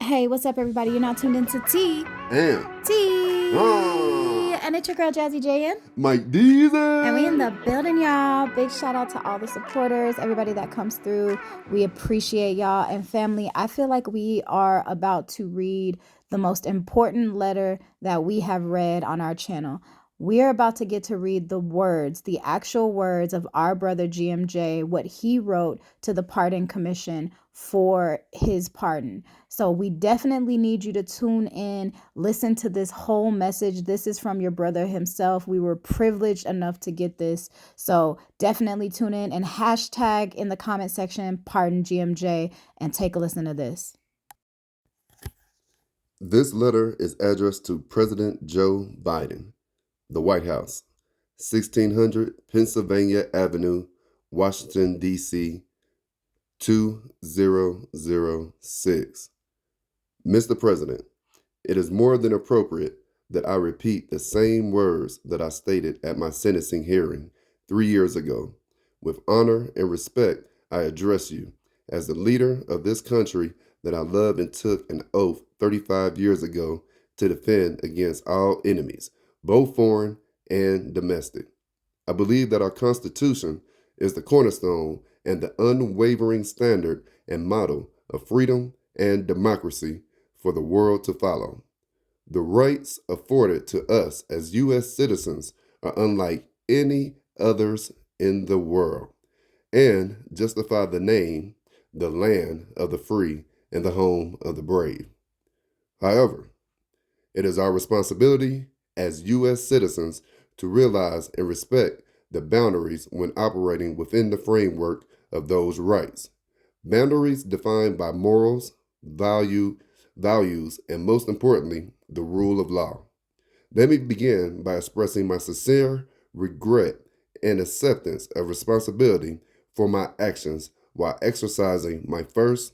Hey, what's up, everybody? You're now tuned into And and it's your girl Jazzy J. Mike Deezy. And we in the building, y'all. Big shout out to all the supporters, everybody that comes through. We appreciate y'all. And family, I feel like we are about to read the most important letter that we have read on our channel. We are about to get to read the words, the actual words of our brother GMJ, what he wrote to the Pardon Commission for his pardon. So we definitely need you to tune in, listen to this whole message. This is from your brother himself. We were privileged enough to get this. So definitely tune in and hashtag in the comment section, pardon GMJ, and take a listen to this. This letter is addressed to President Joe Biden, the White House, 1600 Pennsylvania Avenue, Washington, D.C., 2006. Mr. President, it is more than appropriate that I repeat the same words that I stated at my sentencing hearing 3 years ago. With honor and respect, I address you as the leader of this country that I loved and took an oath 35 years ago to defend against all enemies, both foreign and domestic. I believe that our Constitution is the cornerstone and the unwavering standard and model of freedom and democracy for the world to follow. The rights afforded to us as U.S. citizens are unlike any others in the world and justify the name, the land of the free and the home of the brave. However, it is our responsibility as U.S. citizens to realize and respect the boundaries when operating within the framework of those rights. Boundaries defined by morals, values, and most importantly, the rule of law. Let me begin by expressing my sincere regret and acceptance of responsibility for my actions while exercising my first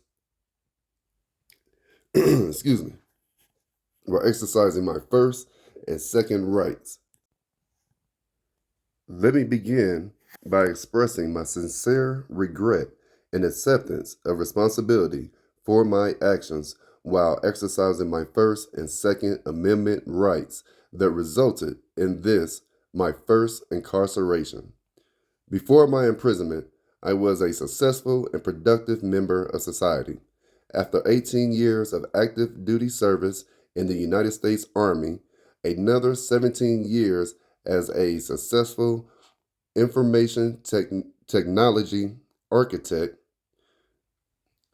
while exercising my first and second rights. Let me begin by expressing my sincere regret and acceptance of responsibility for my actions while exercising my First and Second Amendment rights that resulted in this, my first incarceration. Before my imprisonment, I was a successful and productive member of society. After 18 years of active duty service in the United States Army, another 17 years as a successful information technology architect,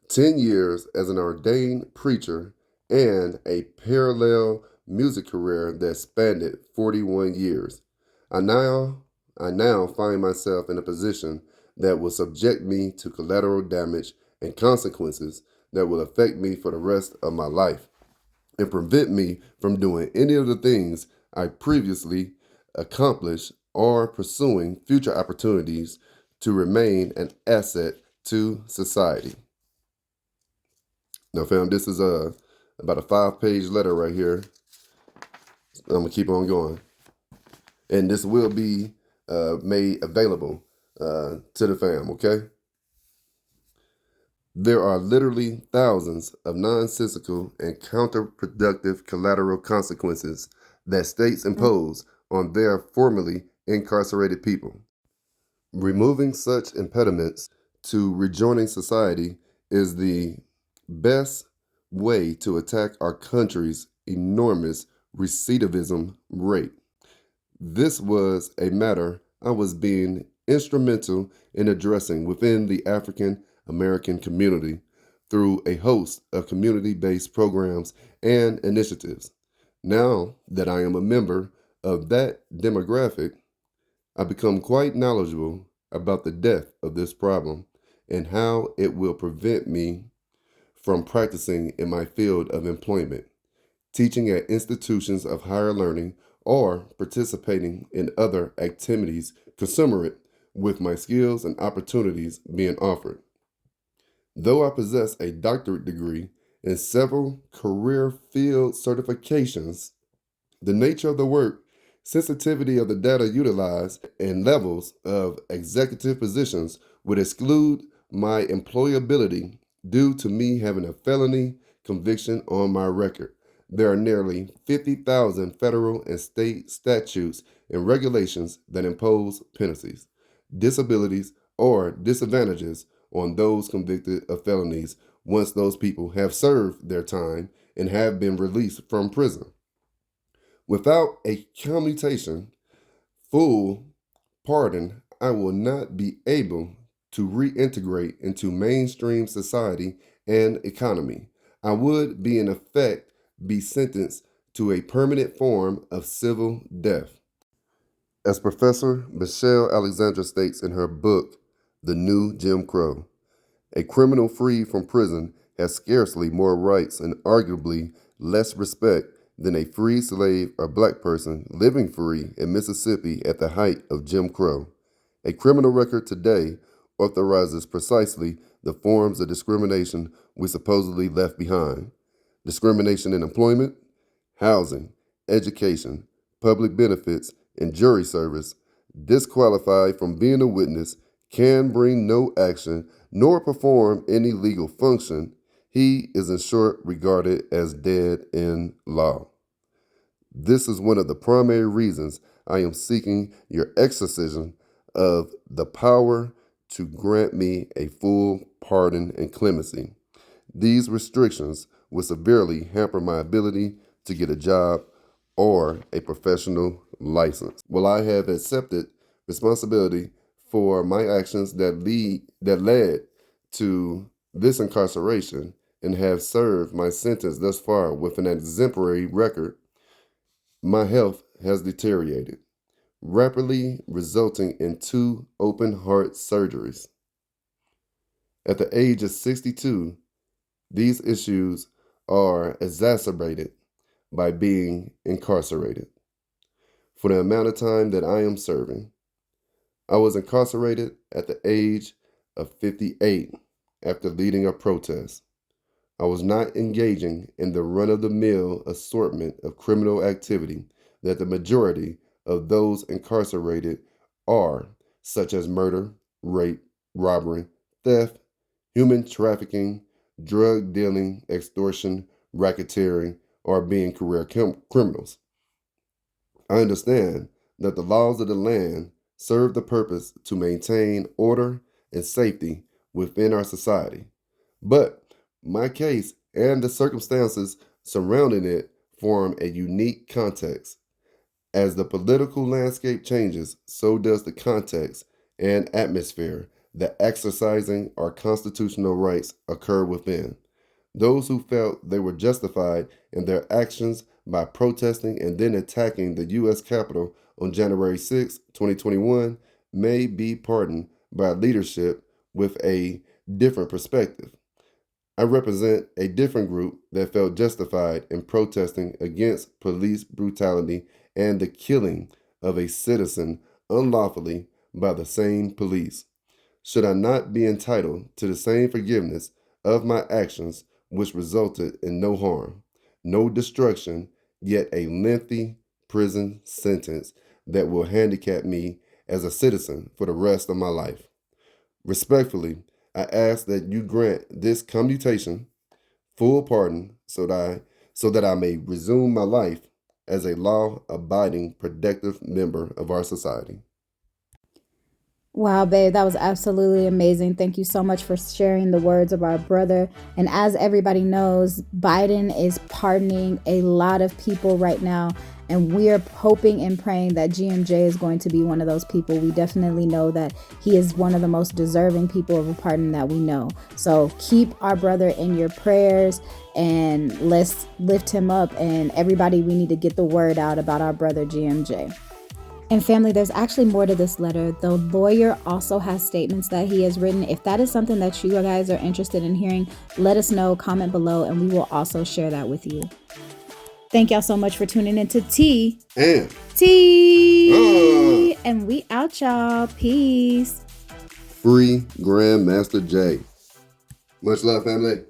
10 years as an ordained preacher, and a parallel music career that spanned 41 years. I now find myself in a position that will subject me to collateral damage and consequences that will affect me for the rest of my life and prevent me from doing any of the things I previously accomplished or pursuing future opportunities to remain an asset to society. Now, fam, this is about a 5-page letter right here. I'm going to keep on going. And this will be made available to the fam, okay? There are literally thousands of nonsensical and counterproductive collateral consequences that states impose on their formerly incarcerated people. Removing such impediments to rejoining society is the best way to attack our country's enormous recidivism rate. This was a matter I was being instrumental in addressing within the African American community through a host of community-based programs and initiatives. Now that I am a member of that demographic, I become quite knowledgeable about the depth of this problem and how it will prevent me from practicing in my field of employment, teaching at institutions of higher learning, or participating in other activities commensurate with my skills and opportunities being offered. Though I possess a doctorate degree and several career field certifications, the nature of the work, sensitivity of the data utilized, and levels of executive positions would exclude my employability due to me having a felony conviction on my record. There are nearly 50,000 federal and state statutes and regulations that impose penalties, disabilities, or disadvantages on those convicted of felonies once those people have served their time and have been released from prison. Without a commutation, full pardon, I will not be able to reintegrate into mainstream society and economy. I would be in effect be sentenced to a permanent form of civil death. As Professor Michelle Alexandra states in her book, The New Jim Crow, a criminal freed from prison has scarcely more rights and arguably less respect than a free slave or black person living free in Mississippi at the height of Jim Crow. A criminal record today authorizes precisely the forms of discrimination we supposedly left behind. Discrimination in employment, housing, education, public benefits, and jury service, disqualified from being a witness, can bring no action nor perform any legal function. He is in short regarded as dead in law. This is one of the primary reasons I am seeking your exercising of the power to grant me a full pardon and clemency. These restrictions will severely hamper my ability to get a job or a professional license. While I have accepted responsibility for my actions that led to this incarceration and have served my sentence thus far with an exemplary record, my health has deteriorated, rapidly resulting in 2 open heart surgeries. At the age of 62, these issues are exacerbated by being incarcerated. For the amount of time that I am serving, I was incarcerated at the age of 58 after leading a protest. I was not engaging in the run-of-the-mill assortment of criminal activity that the majority of those incarcerated are, such as murder, rape, robbery, theft, human trafficking, drug dealing, extortion, racketeering, or being career criminals. I understand that the laws of the land serve the purpose to maintain order and safety within our society, but my case and the circumstances surrounding it form a unique context. As the political landscape changes, so does the context and atmosphere that exercising our constitutional rights occur within. Those who felt they were justified in their actions by protesting and then attacking the U.S. Capitol on January 6, 2021, may be pardoned by leadership with a different perspective. I represent a different group that felt justified in protesting against police brutality and the killing of a citizen unlawfully by the same police. Should I not be entitled to the same forgiveness of my actions, which resulted in no harm, no destruction, yet a lengthy prison sentence that will handicap me as a citizen for the rest of my life? Respectfully, I ask that you grant this commutation, full pardon, so that I may resume my life as a law-abiding, productive member of our society. Wow, babe, that was absolutely amazing. Thank you so much for sharing the words of our brother. And as everybody knows, Biden is pardoning a lot of people right now. And we are hoping and praying that GMJ is going to be one of those people. We definitely know that he is one of the most deserving people of a pardon that we know. So keep our brother in your prayers and let's lift him up. And everybody, we need to get the word out about our brother GMJ. And family, there's actually more to this letter. The lawyer also has statements that he has written. If that is something that you guys are interested in hearing, let us know, comment below, and we will also share that with you. Thank y'all so much for tuning into T. And And we out, y'all. Peace. Free Grandmaster J. Much love, family.